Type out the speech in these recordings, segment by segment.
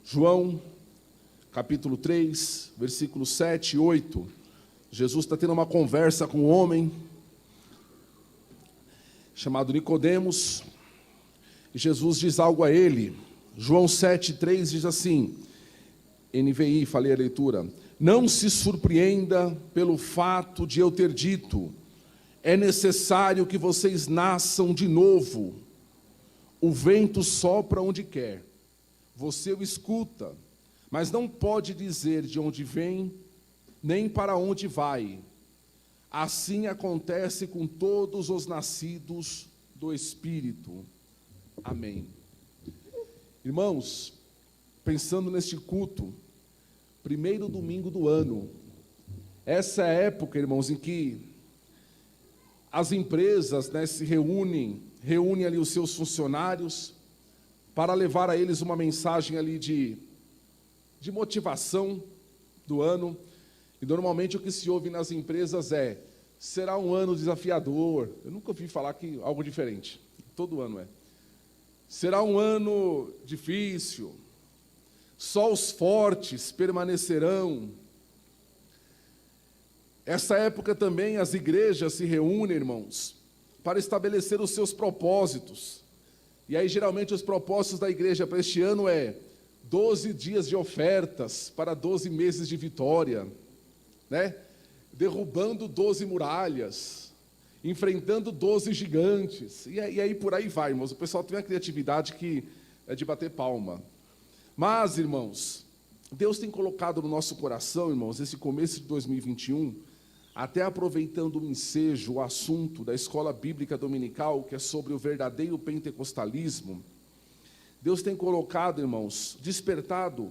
João, capítulo 3, versículos 7 e 8. Jesus está tendo uma conversa com um homem chamado Nicodemos, e Jesus diz algo a ele. João 7:3 diz assim, NVI, falei a leitura: não se surpreenda pelo fato de eu ter dito, é necessário que vocês nasçam de novo. O vento sopra onde quer, você o escuta, mas não pode dizer de onde vem, nem para onde vai. Assim acontece com todos os nascidos do Espírito. Amém. Irmãos, pensando neste culto, primeiro domingo do ano, essa é a época, irmãos, em que as empresas, se reúnem ali os seus funcionários para levar a eles uma mensagem ali de motivação do ano. E normalmente o que se ouve nas empresas é: será um ano desafiador. Eu nunca ouvi falar que algo diferente. Todo ano é. Será um ano difícil. Só os fortes permanecerão. Essa época também as igrejas se reúnem, irmãos, para estabelecer os seus propósitos. E aí geralmente os propósitos da igreja para este ano é 12 dias de ofertas para 12 meses de vitória, derrubando 12 muralhas, enfrentando 12 gigantes, e aí por aí vai, irmãos. O pessoal tem uma criatividade que é de bater palma. Mas, irmãos, Deus tem colocado no nosso coração, irmãos, esse começo de 2021, até aproveitando o ensejo, o assunto da escola bíblica dominical, que é sobre o verdadeiro pentecostalismo. Deus tem colocado, irmãos, despertado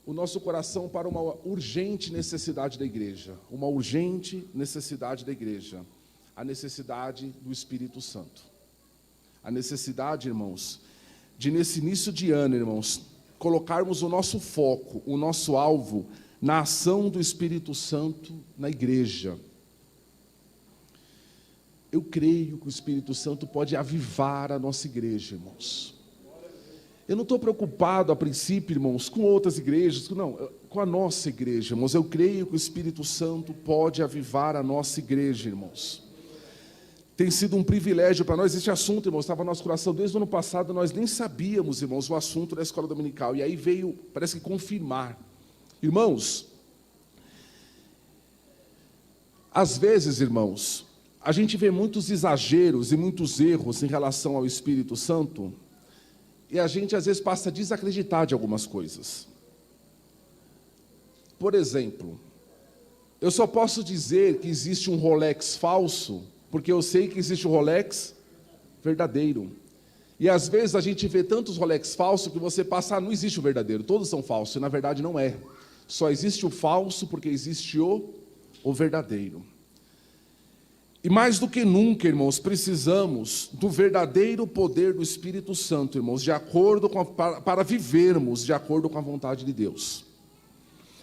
o nosso coração para uma urgente necessidade da igreja. Uma urgente necessidade da igreja. A necessidade do Espírito Santo. A necessidade, irmãos, de nesse início de ano, irmãos, colocarmos o nosso foco, o nosso alvo, na ação do Espírito Santo na igreja. Eu creio que o Espírito Santo pode avivar a nossa igreja, irmãos. Eu não estou preocupado, a princípio, irmãos, com outras igrejas, não, com a nossa igreja, irmãos. Eu creio que o Espírito Santo pode avivar a nossa igreja, irmãos. Tem sido um privilégio para nós esse assunto, irmãos. Estava no nosso coração desde o ano passado, nós nem sabíamos, irmãos, o assunto da escola dominical. E aí veio, parece que confirmar. Irmãos, às vezes, irmãos, a gente vê muitos exageros e muitos erros em relação ao Espírito Santo, e a gente às vezes passa a desacreditar de algumas coisas. Por exemplo, eu só posso dizer que existe um Rolex falso, porque eu sei que existe um Rolex verdadeiro. E às vezes a gente vê tantos Rolex falsos que você passa, não existe o verdadeiro, todos são falsos, e na verdade não é. Só existe o falso porque existe o verdadeiro. E mais do que nunca, irmãos, precisamos do verdadeiro poder do Espírito Santo, irmãos, de acordo com para vivermos de acordo com a vontade de Deus.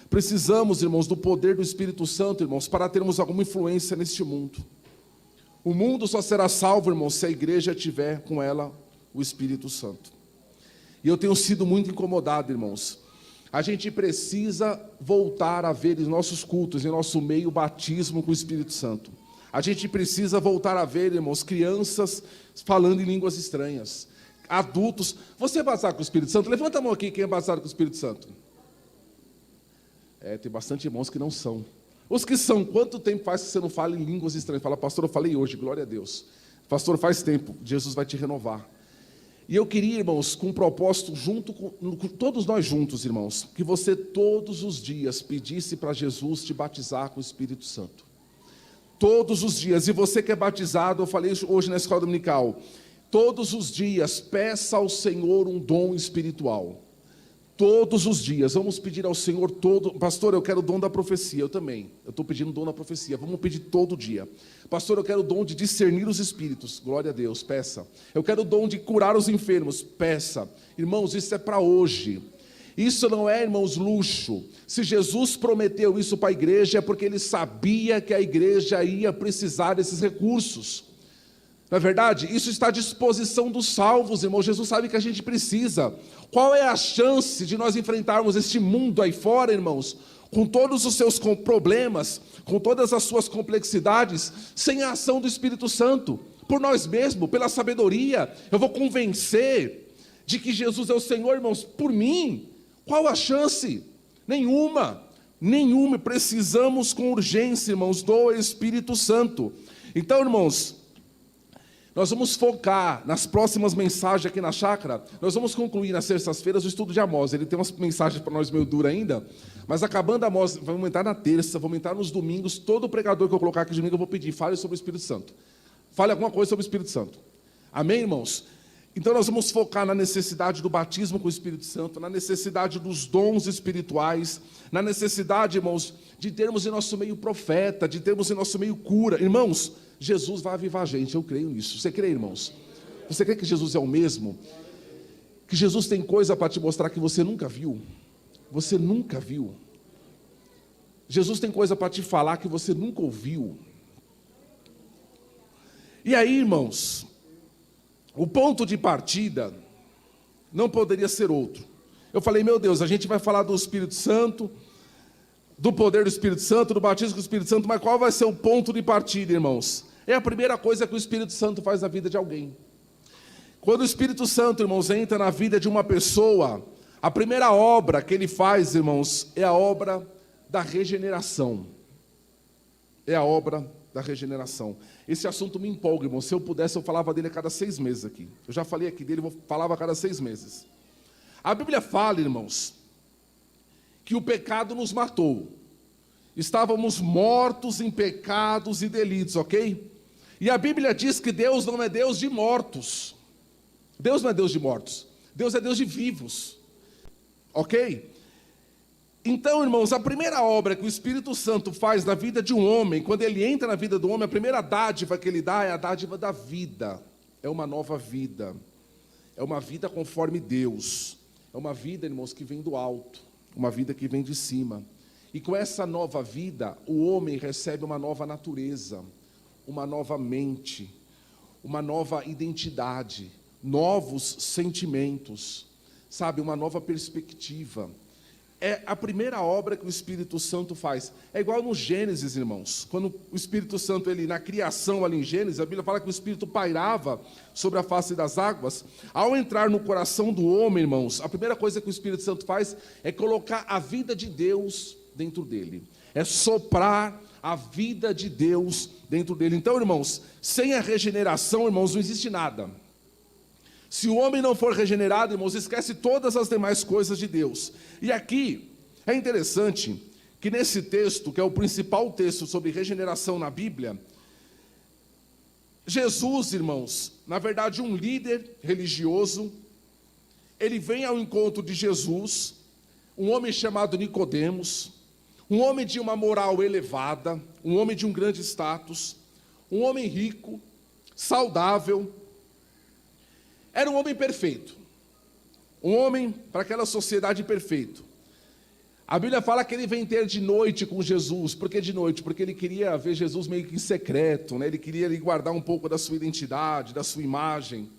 Precisamos, irmãos, do poder do Espírito Santo, irmãos, para termos alguma influência neste mundo. O mundo só será salvo, irmãos, se a igreja tiver com ela o Espírito Santo. E eu tenho sido muito incomodado, irmãos. A gente precisa voltar a ver em nossos cultos, em nosso meio, o batismo com o Espírito Santo. A gente precisa voltar a ver, irmãos, crianças falando em línguas estranhas. Adultos. Você é batizado com o Espírito Santo? Levanta a mão aqui, quem é batizado com o Espírito Santo? Tem bastante irmãos que não são. Os que são, quanto tempo faz que você não fala em línguas estranhas? Fala, pastor, eu falei hoje, glória a Deus. Pastor, faz tempo, Jesus vai te renovar. E eu queria, irmãos, com um propósito, junto com todos nós juntos, irmãos, que você todos os dias pedisse para Jesus te batizar com o Espírito Santo. Todos os dias. E você que é batizado, eu falei hoje na escola dominical, todos os dias peça ao Senhor um dom espiritual. Todos os dias, vamos pedir ao Senhor pastor, eu quero o dom da profecia, eu também, eu estou pedindo o dom da profecia, vamos pedir todo dia. Pastor, eu quero o dom de discernir os espíritos, glória a Deus, peça. Eu quero o dom de curar os enfermos, peça. Irmãos, isso é para hoje. Isso não é, irmãos, luxo. Se Jesus prometeu isso para a igreja, é porque Ele sabia que a igreja ia precisar desses recursos. Não é verdade? Isso está à disposição dos salvos, irmão. Jesus sabe que a gente precisa. Qual é a chance de nós enfrentarmos este mundo aí fora, irmãos, com todos os seus problemas, com todas as suas complexidades, sem a ação do Espírito Santo? Por nós mesmos, pela sabedoria, eu vou convencer de que Jesus é o Senhor, irmãos, por mim. Qual a chance? Nenhuma. Nenhuma. Precisamos com urgência, irmãos, do Espírito Santo. Então, irmãos, nós vamos focar nas próximas mensagens aqui na chácara. Nós vamos concluir nas terças-feiras o estudo de Amós. Ele tem umas mensagens para nós meio dura ainda, mas acabando Amós, vamos entrar na terça, vamos entrar nos domingos. Todo pregador que eu colocar aqui de domingo, eu vou pedir, fale sobre o Espírito Santo. Fale alguma coisa sobre o Espírito Santo. Amém, irmãos? Então nós vamos focar na necessidade do batismo com o Espírito Santo, na necessidade dos dons espirituais, na necessidade, irmãos, de termos em nosso meio profeta, de termos em nosso meio cura. Irmãos, Jesus vai avivar a gente, eu creio nisso. Você crê, irmãos? Você crê que Jesus é o mesmo? Que Jesus tem coisa para te mostrar que você nunca viu? Você nunca viu. Jesus tem coisa para te falar que você nunca ouviu. E aí, irmãos, o ponto de partida não poderia ser outro. Eu falei, meu Deus, a gente vai falar do Espírito Santo, do poder do Espírito Santo, do batismo com o Espírito Santo, mas qual vai ser o ponto de partida, irmãos? É a primeira coisa que o Espírito Santo faz na vida de alguém. Quando o Espírito Santo, irmãos, entra na vida de uma pessoa, a primeira obra que ele faz, irmãos, é a obra da regeneração. É a obra da regeneração. Esse assunto me empolga, irmão. Se eu pudesse, eu falava dele a cada 6 meses aqui. Eu já falei aqui dele, falava a cada 6 meses. A Bíblia fala, irmãos, que o pecado nos matou. Estávamos mortos em pecados e delitos, ok? E a Bíblia diz que Deus não é Deus de mortos. Deus não é Deus de mortos. Deus é Deus de vivos. Ok? Então, irmãos, a primeira obra que o Espírito Santo faz na vida de um homem, quando ele entra na vida do homem, a primeira dádiva que ele dá é a dádiva da vida. É uma nova vida. É uma vida conforme Deus. É uma vida, irmãos, que vem do alto. Uma vida que vem de cima. E com essa nova vida, o homem recebe uma nova natureza, uma nova mente, uma nova identidade, novos sentimentos, sabe, uma nova perspectiva. É a primeira obra que o Espírito Santo faz. É igual no Gênesis, irmãos. Quando o Espírito Santo, ele, na criação ali em Gênesis, a Bíblia fala que o Espírito pairava sobre a face das águas. Ao entrar no coração do homem, irmãos, a primeira coisa que o Espírito Santo faz é colocar a vida de Deus dentro dele. É soprar a vida de Deus dentro dele. Então, irmãos, sem a regeneração, irmãos, não existe nada. Se o homem não for regenerado, irmãos, esquece todas as demais coisas de Deus. E aqui, é interessante que nesse texto, que é o principal texto sobre regeneração na Bíblia, Jesus, irmãos, na verdade um líder religioso, ele vem ao encontro de Jesus, um homem chamado Nicodemos, um homem de uma moral elevada, um homem de um grande status, um homem rico, saudável. Era um homem perfeito, um homem para aquela sociedade perfeito. A Bíblia fala que ele vem ter de noite com Jesus. Por que de noite? Porque ele queria ver Jesus meio que em secreto, né? Ele queria guardar um pouco da sua identidade, da sua imagem.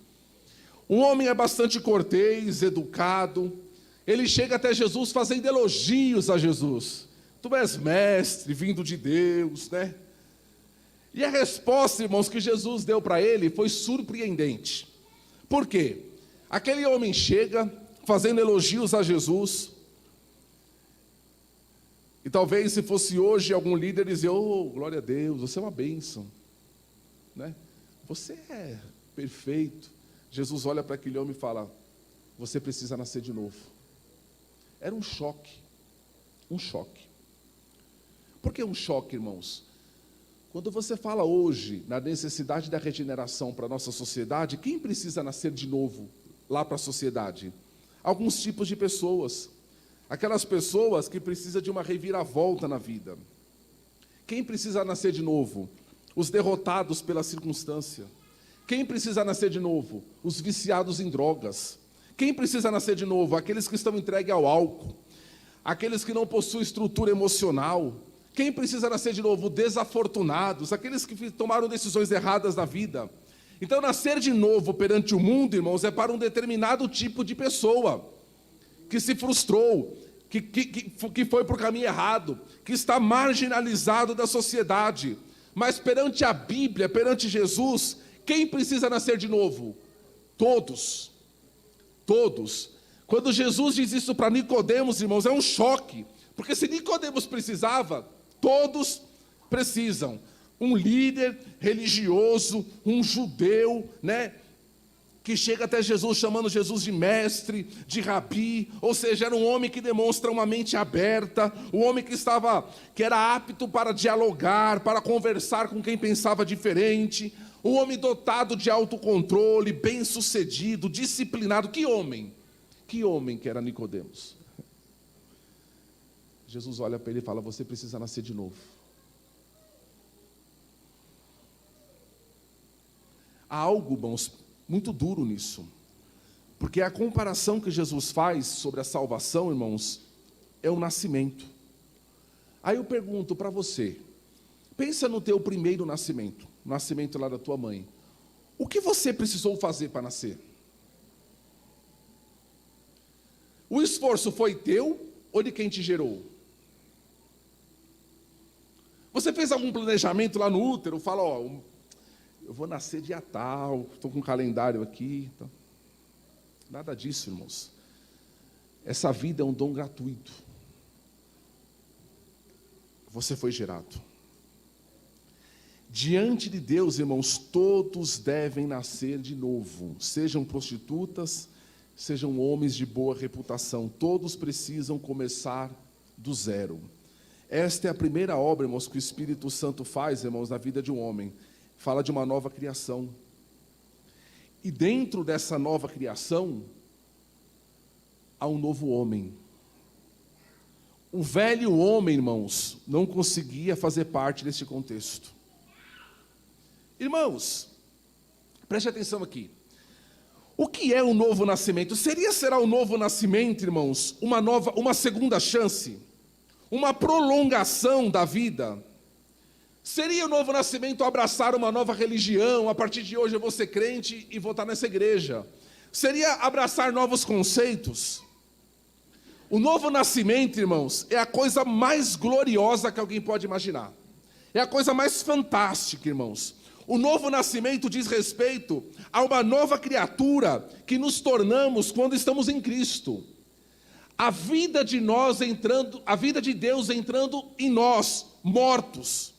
Um homem é bastante cortês, educado. Ele chega até Jesus fazendo elogios a Jesus. Tu és mestre, vindo de Deus, né? E a resposta, irmãos, que Jesus deu para ele foi surpreendente. Por quê? Aquele homem chega fazendo elogios a Jesus. E talvez se fosse hoje algum líder dizer, oh, glória a Deus, você é uma bênção, né? Você é perfeito. Jesus olha para aquele homem e fala, você precisa nascer de novo. Era um choque. Um choque. Por que um choque, irmãos? Quando você fala hoje na necessidade da regeneração para a nossa sociedade, quem precisa nascer de novo lá para a sociedade? Alguns tipos de pessoas. Aquelas pessoas que precisam de uma reviravolta na vida. Quem precisa nascer de novo? Os derrotados pela circunstância. Quem precisa nascer de novo? Os viciados em drogas. Quem precisa nascer de novo? Aqueles que estão entregues ao álcool. Aqueles que não possuem estrutura emocional. Quem precisa nascer de novo? Desafortunados, aqueles que tomaram decisões erradas na vida. Então, nascer de novo perante o mundo, irmãos, é para um determinado tipo de pessoa que se frustrou, que foi para o caminho errado, que está marginalizado da sociedade. Mas perante a Bíblia, perante Jesus, quem precisa nascer de novo? Todos. Todos. Quando Jesus diz isso para Nicodemos, irmãos, é um choque. Porque se Nicodemos precisava, todos precisam. Um líder religioso, um judeu, né? Que chega até Jesus chamando Jesus de mestre, de rabi, ou seja, era um homem que demonstra uma mente aberta, um homem que era apto para dialogar, para conversar com quem pensava diferente, um homem dotado de autocontrole, bem-sucedido, disciplinado. Que homem que era Nicodemos. Jesus olha para ele e fala: você precisa nascer de novo. Há algo, irmãos, muito duro nisso, porque a comparação que Jesus faz sobre a salvação, irmãos, é o nascimento. Aí eu pergunto para você, pensa no teu primeiro nascimento, o nascimento lá da tua mãe. O que você precisou fazer para nascer? O esforço foi teu ou de quem te gerou? Você fez algum planejamento lá no útero? Fala, ó, eu vou nascer dia tal, estou com um calendário aqui. Tá. Nada disso, irmãos. Essa vida é um dom gratuito. Você foi gerado. Diante de Deus, irmãos, todos devem nascer de novo. Sejam prostitutas, sejam homens de boa reputação. Todos precisam começar do zero. Esta é a primeira obra, irmãos, que o Espírito Santo faz, irmãos, na vida de um homem. Fala de uma nova criação. E dentro dessa nova criação, há um novo homem. O velho homem, irmãos, não conseguia fazer parte desse contexto. Irmãos, preste atenção aqui. O que é o novo nascimento? Será o novo nascimento, irmãos, uma segunda chance? Uma prolongação da vida? Seria o novo nascimento abraçar uma nova religião? A partir de hoje eu vou ser crente e vou estar nessa igreja. Seria abraçar novos conceitos? O novo nascimento, irmãos, é a coisa mais gloriosa que alguém pode imaginar. É a coisa mais fantástica, irmãos. O novo nascimento diz respeito a uma nova criatura que nos tornamos quando estamos em Cristo. A vida de Deus entrando em nós, mortos.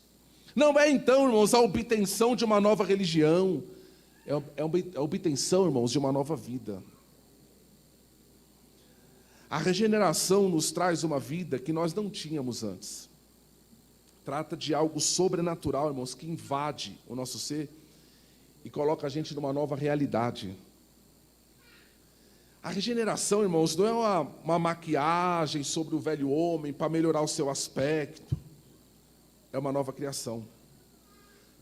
Não é então, irmãos, a obtenção de uma nova religião, é a obtenção, irmãos, de uma nova vida. A regeneração nos traz uma vida que nós não tínhamos antes. Trata de algo sobrenatural, irmãos, que invade o nosso ser e coloca a gente numa nova realidade. A regeneração, irmãos, não é uma maquiagem sobre o velho homem para melhorar o seu aspecto. É uma nova criação.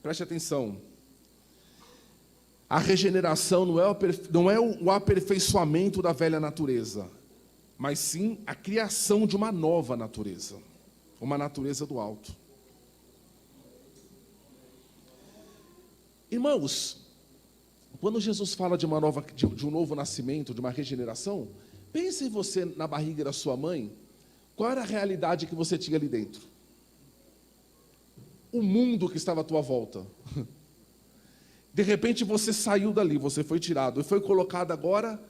Preste atenção. A regeneração não é o aperfeiçoamento da velha natureza, mas sim a criação de uma nova natureza, uma natureza do alto. Irmãos, quando Jesus fala de um novo nascimento, de uma regeneração, pense em você na barriga da sua mãe. Qual era a realidade que você tinha ali dentro? O mundo que estava à tua volta. De repente você saiu dali, você foi tirado e foi colocado agora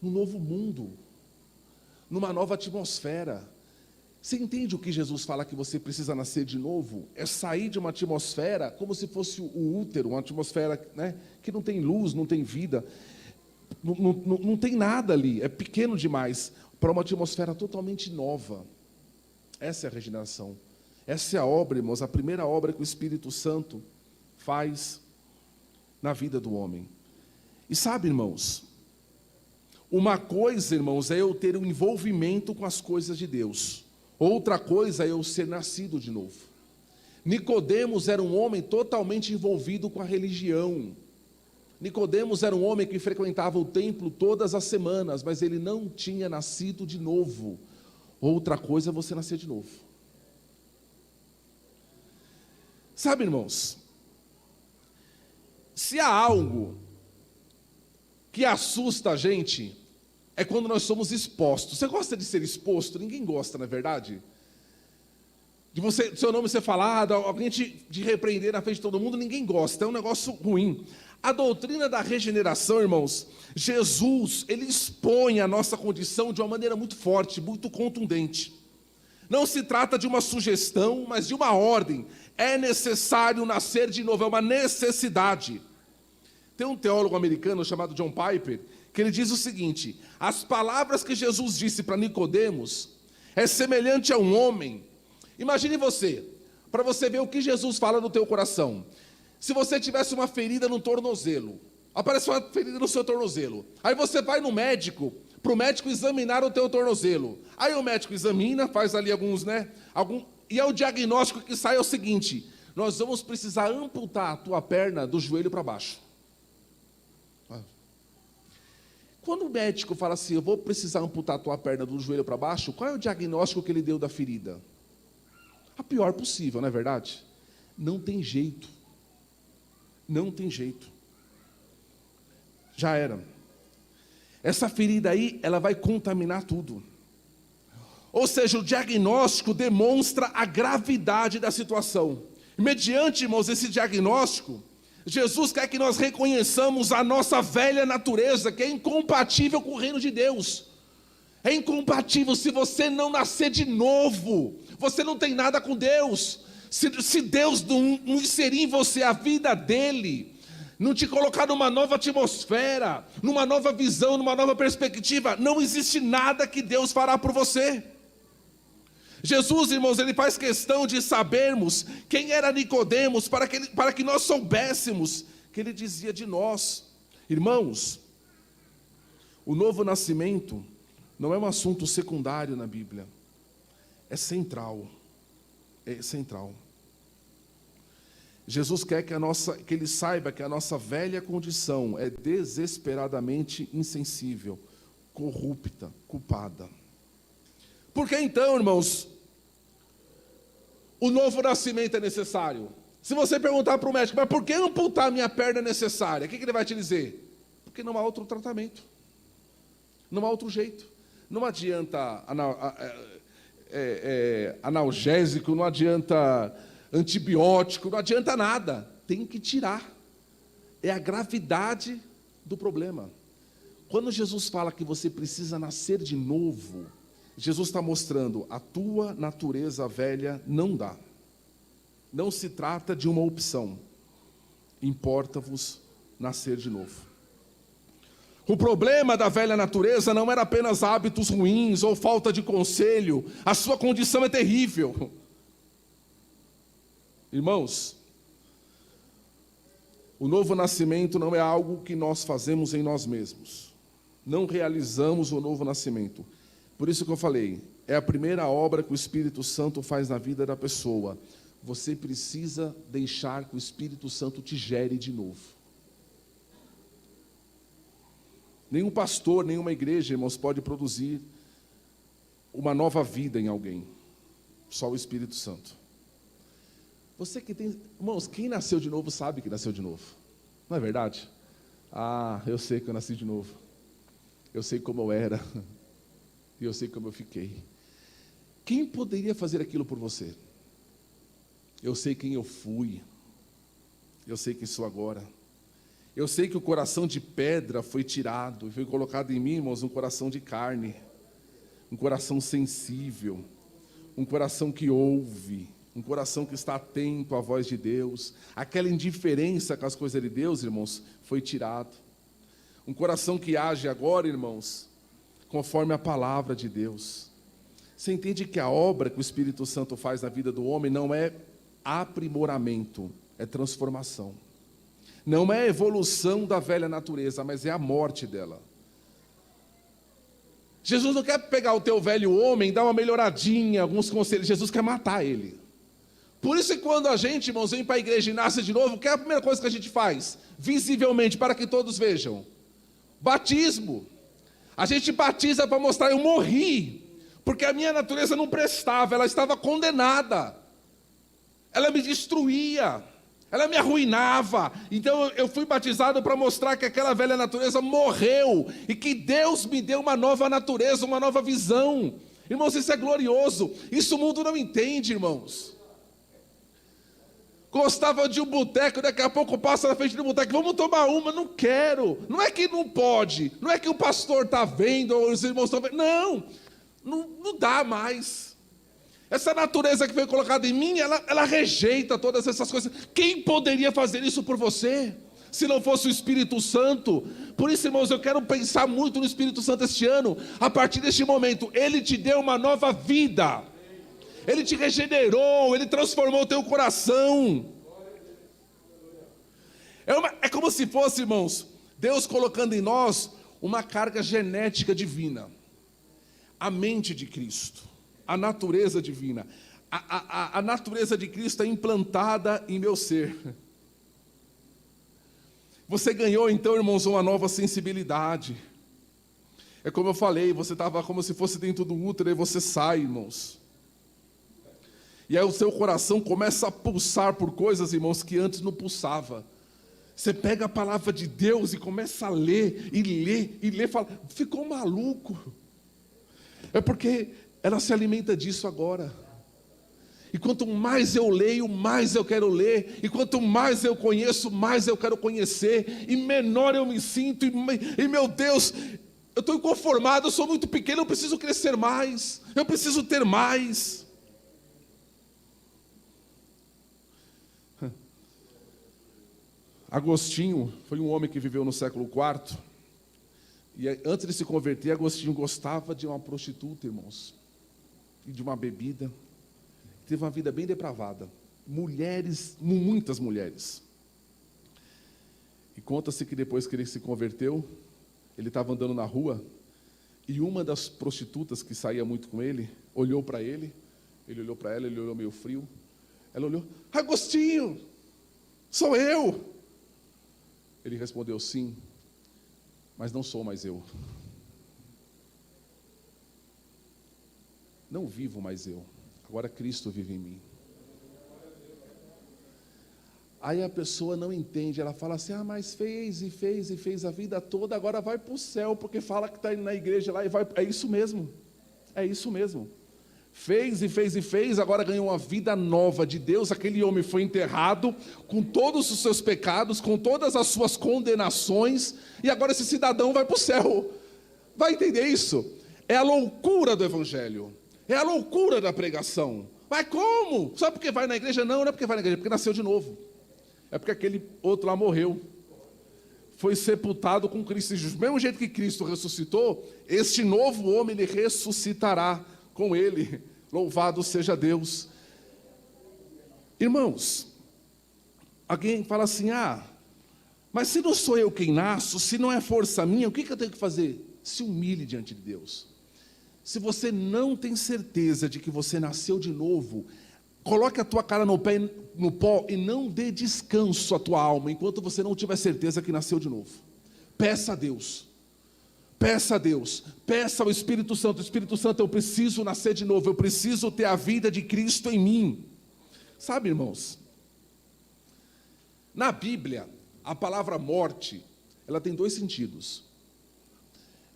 num novo mundo, numa nova atmosfera. Você entende o que Jesus fala que você precisa nascer de novo? É sair de uma atmosfera como se fosse o útero, uma atmosfera, né, que não tem luz, não tem vida, não tem nada ali, é pequeno demais, para uma atmosfera totalmente nova. Essa é a regeneração. Essa é a obra, irmãos, a primeira obra que o Espírito Santo faz na vida do homem. E sabe, irmãos, uma coisa, irmãos, é eu ter um envolvimento com as coisas de Deus. Outra coisa é eu ser nascido de novo. Nicodemos era um homem totalmente envolvido com a religião. Nicodemos era um homem que frequentava o templo todas as semanas, mas ele não tinha nascido de novo. Outra coisa é você nascer de novo. Sabe, irmãos, Se há algo que assusta a gente, é quando nós somos expostos. Você gosta de ser exposto? Ninguém gosta, não é verdade? De você, seu nome ser falado, alguém te repreender na frente de todo mundo, ninguém gosta, é um negócio ruim. A doutrina da regeneração, irmãos, Jesus, ele expõe a nossa condição de uma maneira muito forte, muito contundente. Não se trata de uma sugestão, mas de uma ordem. É necessário nascer de novo, é uma necessidade. Tem um teólogo americano chamado John Piper, que ele diz o seguinte: as palavras que Jesus disse para Nicodemos é semelhante a um homem. Imagine você, para você ver o que Jesus fala no teu coração. Se você tivesse uma ferida no tornozelo, aparece uma ferida no seu tornozelo, aí você vai no médico, para o médico examinar o teu tornozelo. Aí o médico examina, faz ali e é o diagnóstico que sai é o seguinte: nós vamos precisar amputar a tua perna do joelho para baixo. Quando o médico fala assim, eu vou precisar amputar a tua perna do joelho para baixo, qual é o diagnóstico que ele deu da ferida? A pior possível, não é verdade? Não tem jeito. Não tem jeito. Já era. Essa ferida aí, ela vai contaminar tudo. Ou seja, o diagnóstico demonstra a gravidade da situação. Mediante, irmãos, esse diagnóstico, Jesus quer que nós reconheçamos a nossa velha natureza, que é incompatível com o reino de Deus. É incompatível. Se você não nascer de novo, você não tem nada com Deus. Se Deus não inserir em você a vida dele, não te colocar numa nova atmosfera, numa nova visão, numa nova perspectiva, não existe nada que Deus fará por você. Jesus, irmãos, ele faz questão de sabermos quem era Nicodemos, para que nós soubéssemos que ele dizia de nós. Irmãos, o novo nascimento não é um assunto secundário na Bíblia, é central. É central. Jesus quer que ele saiba que a nossa velha condição é desesperadamente insensível, corrupta, culpada. Por que então, irmãos, o novo nascimento é necessário? Se você perguntar para o médico, mas por que amputar a minha perna é necessária? O que ele vai te dizer? Porque não há outro tratamento. Não há outro jeito. Não adianta analgésico, não adianta antibiótico, não adianta nada. Tem que tirar. É a gravidade do problema. Quando Jesus fala que você precisa nascer de novo, Jesus está mostrando, a tua natureza velha não dá. Não se trata de uma opção. Importa-vos nascer de novo. O problema da velha natureza não era apenas hábitos ruins ou falta de conselho. A sua condição é terrível. Irmãos, o novo nascimento não é algo que nós fazemos em nós mesmos. Não realizamos o novo nascimento. Por isso que eu falei, é a primeira obra que o Espírito Santo faz na vida da pessoa. Você precisa deixar que o Espírito Santo te gere de novo. Nenhum pastor, nenhuma igreja, irmãos, pode produzir uma nova vida em alguém. Só o Espírito Santo. Você que tem... Irmãos, quem nasceu de novo sabe que nasceu de novo. Não é verdade? Ah, eu sei que eu nasci de novo. Eu sei como eu era. E eu sei como eu fiquei. Quem poderia fazer aquilo por você? Eu sei quem eu fui. Eu sei quem sou agora. Eu sei que o coração de pedra foi tirado e foi colocado em mim, irmãos, um coração de carne. Um coração sensível. Um coração que ouve. Um coração que está atento à voz de Deus. Aquela indiferença com as coisas de Deus, irmãos, foi tirado. Um coração que age agora, irmãos, conforme a palavra de Deus. Você entende que a obra que o Espírito Santo faz na vida do homem não é aprimoramento, é transformação. Não é a evolução da velha natureza, mas é a morte dela. Jesus não quer pegar o teu velho homem, dar uma melhoradinha, alguns conselhos. Jesus quer matar ele. Por isso que quando a gente, irmãos, vem para a igreja e nasce de novo, o que é a primeira coisa que a gente faz? Visivelmente, para que todos vejam. Batismo. A gente batiza para mostrar, eu morri, porque a minha natureza não prestava, ela estava condenada, ela me destruía, ela me arruinava. Então eu fui batizado para mostrar que aquela velha natureza morreu e que Deus me deu uma nova natureza, uma nova visão. Irmãos, isso é glorioso. Isso o mundo não entende, irmãos. Gostava de um boteco, daqui a pouco passa na frente do boteco, vamos tomar uma, não quero. Não é que não pode, não é que o pastor está vendo, ou os irmãos estão vendo, não dá mais. Essa natureza que foi colocada em mim, ela rejeita todas essas coisas. Quem poderia fazer isso por você, se não fosse o Espírito Santo? Por isso, irmãos, eu quero pensar muito no Espírito Santo este ano. A partir deste momento, Ele te deu uma nova vida, Ele te regenerou, Ele transformou o teu coração. É como se fosse, irmãos, Deus colocando em nós uma carga genética divina. A mente de Cristo, a natureza divina. A natureza de Cristo é implantada em meu ser. Você ganhou então, irmãos, uma nova sensibilidade. É como eu falei, você estava como se fosse dentro do útero e você sai, irmãos. E aí o seu coração começa a pulsar por coisas, irmãos, que antes não pulsava. Você pega a palavra de Deus e começa a ler, e ler, e ler, fala, ficou maluco. É porque ela se alimenta disso agora. E quanto mais eu leio, mais eu quero ler. E quanto mais eu conheço, mais eu quero conhecer. E menor eu me sinto. E meu Deus, eu estou inconformado, eu sou muito pequeno, eu preciso crescer mais. Eu preciso ter mais. Agostinho foi um homem que viveu no século IV. E antes de se converter, Agostinho gostava de uma prostituta, irmãos. E de uma bebida. Teve uma vida bem depravada. Mulheres, muitas mulheres. E conta-se que depois que ele se converteu, ele estava andando na rua, e uma das prostitutas que saía muito com ele, olhou para ele olhou para ela, ele olhou meio frio. Ela olhou, Agostinho, sou eu. Ele respondeu, sim, mas não sou mais eu. Não vivo mais eu. Agora Cristo vive em mim. Aí a pessoa não entende, ela fala assim, mas fez a vida toda, agora vai para o céu, porque fala que está indo na igreja lá e vai. É isso mesmo. Fez, agora ganhou uma vida nova de Deus. Aquele homem foi enterrado com todos os seus pecados, com todas as suas condenações, e agora esse cidadão vai para o céu. Vai entender isso? É a loucura do Evangelho. É a loucura da pregação. Mas como? Só porque vai na igreja? Não é porque vai na igreja, é porque nasceu de novo. É porque aquele outro lá morreu. Foi sepultado com Cristo. Do mesmo jeito que Cristo ressuscitou, este novo homem, ele ressuscitará com ele. Louvado seja Deus. Irmãos, alguém fala assim, mas se não sou eu quem nasço, se não é força minha, o que eu tenho que fazer? Se humilhe diante de Deus. Se você não tem certeza de que você nasceu de novo, coloque a tua cara no pó e não dê descanso à tua alma, enquanto você não tiver certeza que nasceu de novo. Peça a Deus. Peça ao Espírito Santo. Espírito Santo, eu preciso nascer de novo, eu preciso ter a vida de Cristo em mim. Sabe, irmãos, na Bíblia, a palavra morte, ela tem dois sentidos.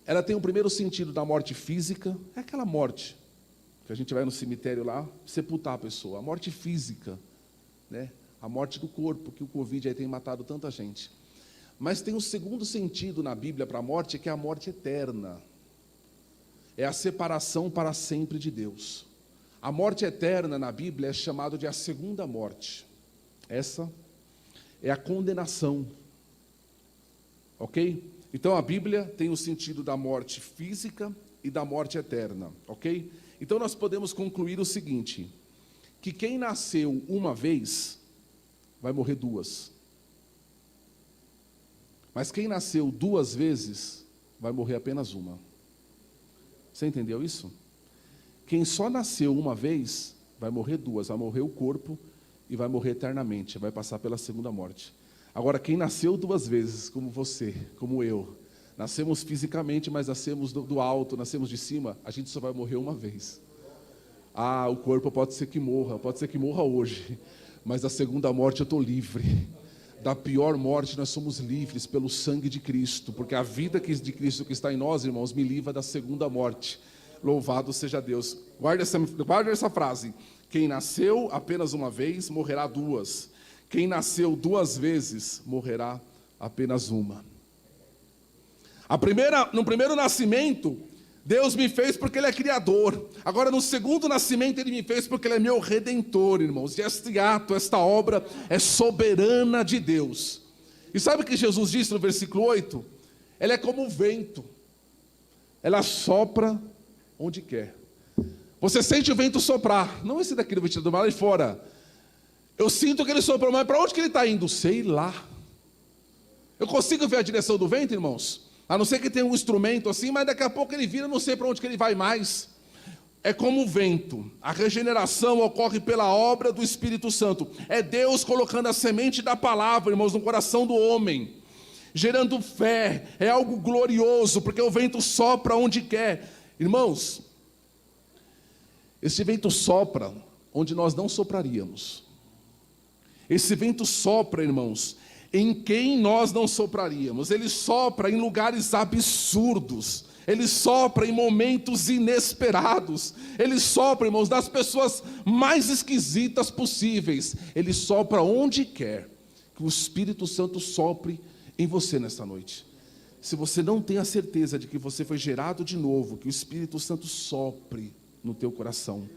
Ela tem o primeiro sentido da morte física, é aquela morte que a gente vai no cemitério lá, sepultar a pessoa, a morte física, né? A morte do corpo, que o Covid aí tem matado tanta gente. Mas tem o segundo sentido na Bíblia para a morte, que é a morte eterna. É a separação para sempre de Deus. A morte eterna na Bíblia é chamada de a segunda morte. Essa é a condenação. Ok? Então a Bíblia tem o sentido da morte física e da morte eterna. Ok? Então nós podemos concluir o seguinte, que quem nasceu uma vez, vai morrer duas. Mas quem nasceu duas vezes, vai morrer apenas uma. Você entendeu isso? Quem só nasceu uma vez, vai morrer duas. Vai morrer o corpo e vai morrer eternamente. Vai passar pela segunda morte. Agora, quem nasceu duas vezes, como você, como eu, nascemos fisicamente, mas nascemos do alto, nascemos de cima, a gente só vai morrer uma vez. O corpo pode ser que morra hoje. Mas da segunda morte eu estou livre. Da pior morte nós somos livres pelo sangue de Cristo, porque a vida de Cristo que está em nós, irmãos, me livra da segunda morte. Louvado seja Deus. Guarde essa frase. Quem nasceu apenas uma vez, morrerá duas. Quem nasceu duas vezes, morrerá apenas uma. No primeiro nascimento, Deus me fez porque Ele é Criador. Agora no segundo nascimento Ele me fez porque Ele é meu Redentor, irmãos. E este ato, esta obra é soberana de Deus. E sabe o que Jesus disse no versículo 8? Ela é como o vento. Ela sopra onde quer. Você sente o vento soprar. Não esse daqui do ventilador, mas lá de fora. Eu sinto que ele soprou, mas para onde que ele está indo? Sei lá. Eu consigo ver a direção do vento, irmãos? A não ser que tenha um instrumento assim, mas daqui a pouco ele vira, não sei para onde que ele vai mais. É como o vento. A regeneração ocorre pela obra do Espírito Santo. É Deus colocando a semente da palavra, irmãos, no coração do homem, gerando fé. É algo glorioso, porque o vento sopra onde quer. Irmãos, esse vento sopra onde nós não sopraríamos. Esse vento sopra, irmãos, em quem nós não sopraríamos. Ele sopra em lugares absurdos. Ele sopra em momentos inesperados. Ele sopra, irmãos, das pessoas mais esquisitas possíveis. Ele sopra onde quer. Que o Espírito Santo sopre em você nesta noite. Se você não tem a certeza de que você foi gerado de novo, que o Espírito Santo sopre no teu coração.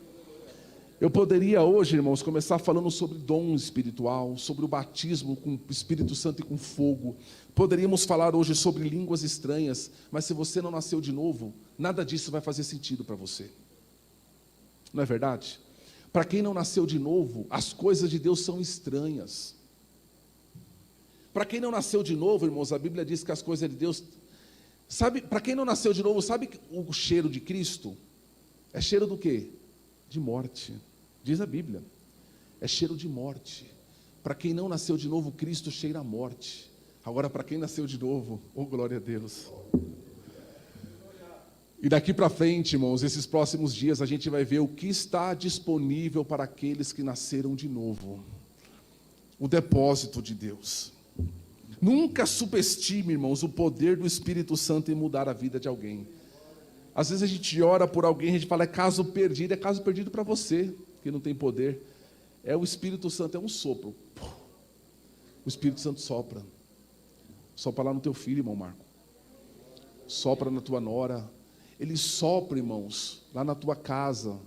Eu poderia hoje, irmãos, começar falando sobre dom espiritual, sobre o batismo com o Espírito Santo e com fogo. Poderíamos falar hoje sobre línguas estranhas, mas se você não nasceu de novo, nada disso vai fazer sentido para você. Não é verdade? Para quem não nasceu de novo, as coisas de Deus são estranhas. Para quem não nasceu de novo, irmãos, a Bíblia diz que as coisas de Deus... Sabe, para quem não nasceu de novo, sabe o cheiro de Cristo? É cheiro do quê? De morte. Diz a Bíblia, é cheiro de morte. Para quem não nasceu de novo, Cristo cheira a morte. Agora, para quem nasceu de novo, oh glória a Deus. E daqui para frente, irmãos, esses próximos dias, a gente vai ver o que está disponível para aqueles que nasceram de novo. O depósito de Deus. Nunca subestime, irmãos, o poder do Espírito Santo em mudar a vida de alguém. Às vezes a gente ora por alguém, a gente fala, é caso perdido para você, que não tem poder. É o Espírito Santo, é um sopro. O Espírito Santo sopra. Sopra lá no teu filho, irmão Marco. Sopra na tua nora. Ele sopra, irmãos, lá na tua casa,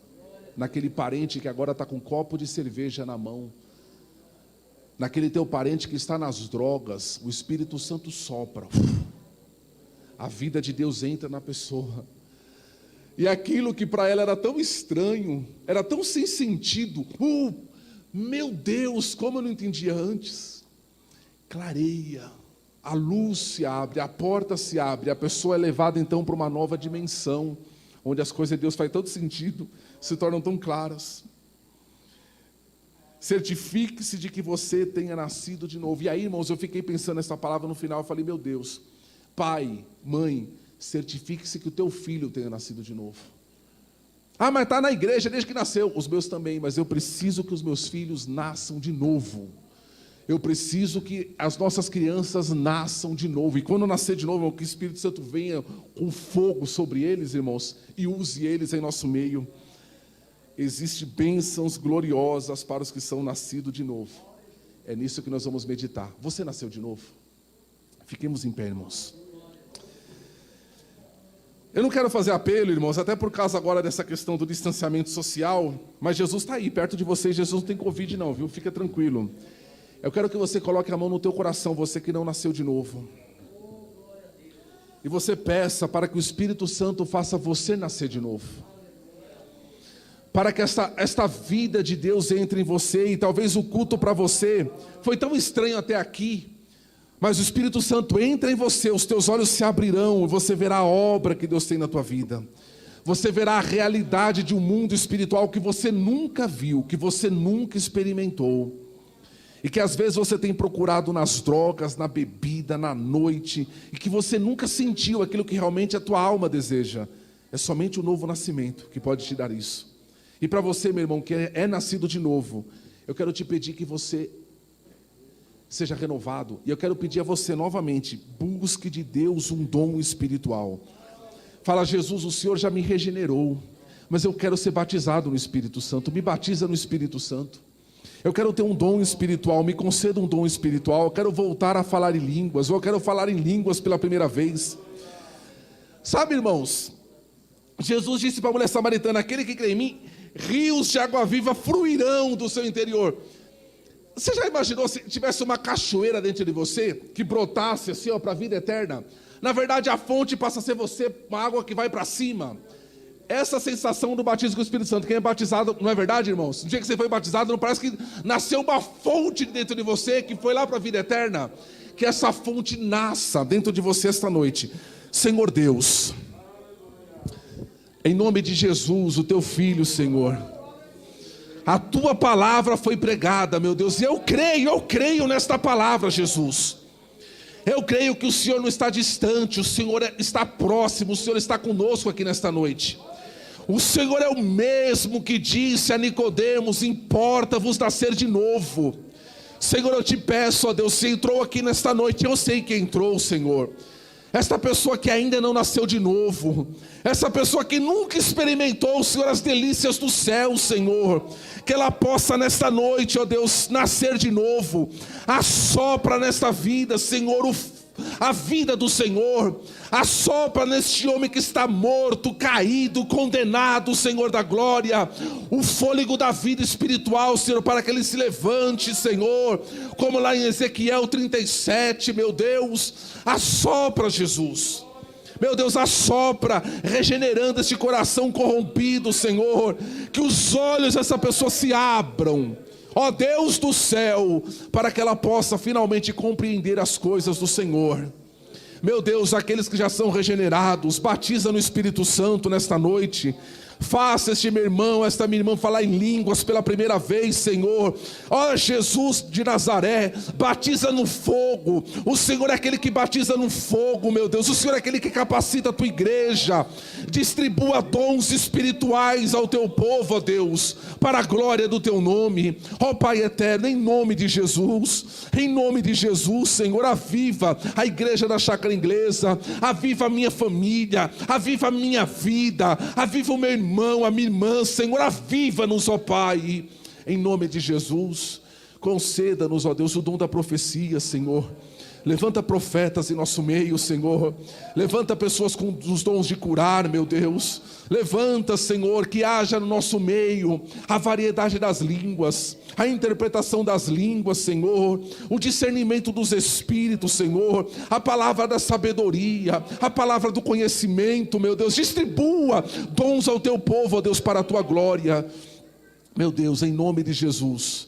naquele parente que agora está com um copo de cerveja na mão, naquele teu parente que está nas drogas, o Espírito Santo sopra. A vida de Deus entra na pessoa. E aquilo que para ela era tão estranho, era tão sem sentido, meu Deus, como eu não entendia antes, clareia, a luz se abre, a porta se abre, a pessoa é levada então para uma nova dimensão, onde as coisas de Deus fazem todo sentido, se tornam tão claras. Certifique-se de que você tenha nascido de novo. E aí, irmãos, eu fiquei pensando nessa palavra no final, eu falei, meu Deus, pai, mãe, certifique-se que o teu filho tenha nascido de novo. Ah, mas está na igreja desde que nasceu. Os meus também, mas eu preciso que os meus filhos nasçam de novo. Eu preciso que as nossas crianças nasçam de novo. E quando nascer de novo, que o Espírito Santo venha com fogo sobre eles, irmãos, e use eles em nosso meio. Existem bênçãos gloriosas para os que são nascidos de novo. É nisso que nós vamos meditar. Você nasceu de novo? Fiquemos em pé, irmãos. Eu não quero fazer apelo, irmãos, até por causa agora dessa questão do distanciamento social, mas Jesus está aí, perto de vocês. Jesus não tem Covid não, viu? Fica tranquilo. Eu quero que você coloque a mão no teu coração, você que não nasceu de novo. E você peça para que o Espírito Santo faça você nascer de novo. Para que esta vida de Deus entre em você. E talvez o culto para você foi tão estranho até aqui, mas o Espírito Santo entra em você, os teus olhos se abrirão e você verá a obra que Deus tem na tua vida. Você verá a realidade de um mundo espiritual que você nunca viu, que você nunca experimentou. E que às vezes você tem procurado nas drogas, na bebida, na noite, e que você nunca sentiu aquilo que realmente a tua alma deseja. É somente o novo nascimento que pode te dar isso. E para você, meu irmão, que é nascido de novo, eu quero te pedir que você seja renovado. E eu quero pedir a você novamente, busque de Deus um dom espiritual. Fala: Jesus, o Senhor já me regenerou, mas eu quero ser batizado no Espírito Santo. Me batiza no Espírito Santo. Eu quero ter um dom espiritual, me conceda um dom espiritual. Eu quero voltar a falar em línguas, ou eu quero falar em línguas pela primeira vez. Sabe, irmãos, Jesus disse para a mulher samaritana: aquele que crê em mim, rios de água viva fluirão do seu interior. Você já imaginou se tivesse uma cachoeira dentro de você, que brotasse assim, ó, para a vida eterna? Na verdade, a fonte passa a ser você, uma água que vai para cima. Essa sensação do batismo com o Espírito Santo, quem é batizado, não é verdade, irmãos? No dia que você foi batizado, não parece que nasceu uma fonte dentro de você, que foi lá para a vida eterna? Que essa fonte nasça dentro de você esta noite. Senhor Deus, em nome de Jesus, o teu Filho, Senhor, a tua palavra foi pregada, meu Deus, e eu creio nesta palavra, Jesus. Eu creio que o Senhor não está distante, o Senhor está próximo, o Senhor está conosco aqui nesta noite. O Senhor é o mesmo que disse a Nicodemos: importa-vos nascer de novo. Senhor, eu te peço, ó Deus, se entrou aqui nesta noite, eu sei que entrou, Senhor. Esta pessoa que ainda não nasceu de novo, essa pessoa que nunca experimentou, Senhor, as delícias do céu, Senhor, que ela possa nesta noite, ó Deus, nascer de novo. Assopra nesta vida, Senhor, a vida do Senhor. Assopra neste homem que está morto, caído, condenado, Senhor da glória, o fôlego da vida espiritual, Senhor, para que ele se levante, Senhor, como lá em Ezequiel 37, meu Deus. Assopra, Jesus, meu Deus, assopra, regenerando este coração corrompido, Senhor, que os olhos dessa pessoa se abram, ó Deus do céu, para que ela possa finalmente compreender as coisas do Senhor. Meu Deus, aqueles que já são regenerados, batiza no Espírito Santo nesta noite. Faça este meu irmão, esta minha irmã falar em línguas pela primeira vez, Senhor. Ó Jesus de Nazaré, batiza no fogo. O Senhor é aquele que batiza no fogo, meu Deus. O Senhor é aquele que capacita a tua igreja. Distribua dons espirituais ao teu povo, ó Deus, para a glória do teu nome. Ó Pai eterno, em nome de Jesus, Senhor, aviva a igreja da Chácara Inglesa, aviva a minha família, aviva a minha vida, aviva o meu irmão, a minha irmã, Senhor, aviva-nos, ó Pai, em nome de Jesus. Conceda-nos, ó Deus, o dom da profecia, Senhor. Levanta profetas em nosso meio, Senhor. Levanta pessoas com os dons de curar, meu Deus. Levanta, Senhor, que haja no nosso meio a variedade das línguas, a interpretação das línguas, Senhor, o discernimento dos espíritos, Senhor, a palavra da sabedoria, a palavra do conhecimento, meu Deus. Distribua dons ao teu povo, ó Deus, para a tua glória. Meu Deus, em nome de Jesus,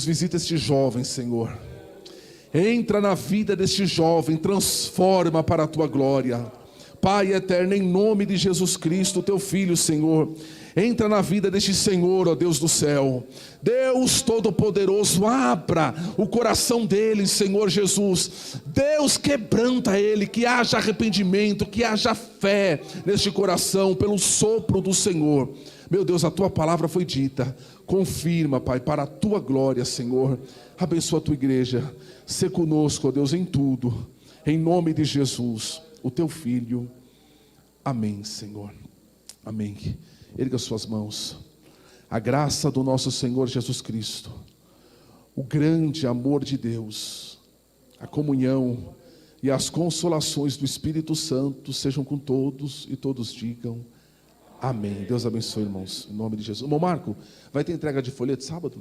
visita este jovem, Senhor. Entra na vida deste jovem, transforma para a tua glória. Pai eterno, em nome de Jesus Cristo, teu Filho, Senhor, entra na vida deste Senhor, ó Deus do céu. Deus Todo-Poderoso, abra o coração dele, Senhor Jesus. Deus, quebranta ele, que haja arrependimento, que haja fé neste coração, pelo sopro do Senhor. Meu Deus, a tua palavra foi dita. Confirma, Pai, para a tua glória, Senhor. Abençoa a tua igreja. Sê conosco, ó Deus, em tudo. Em nome de Jesus, o teu Filho. Amém, Senhor. Amém. Erga suas mãos. A graça do nosso Senhor Jesus Cristo, o grande amor de Deus, a comunhão e as consolações do Espírito Santo sejam com todos e todos digam amém. Deus abençoe, irmãos, em nome de Jesus. Irmão Marco, vai ter entrega de folheto sábado?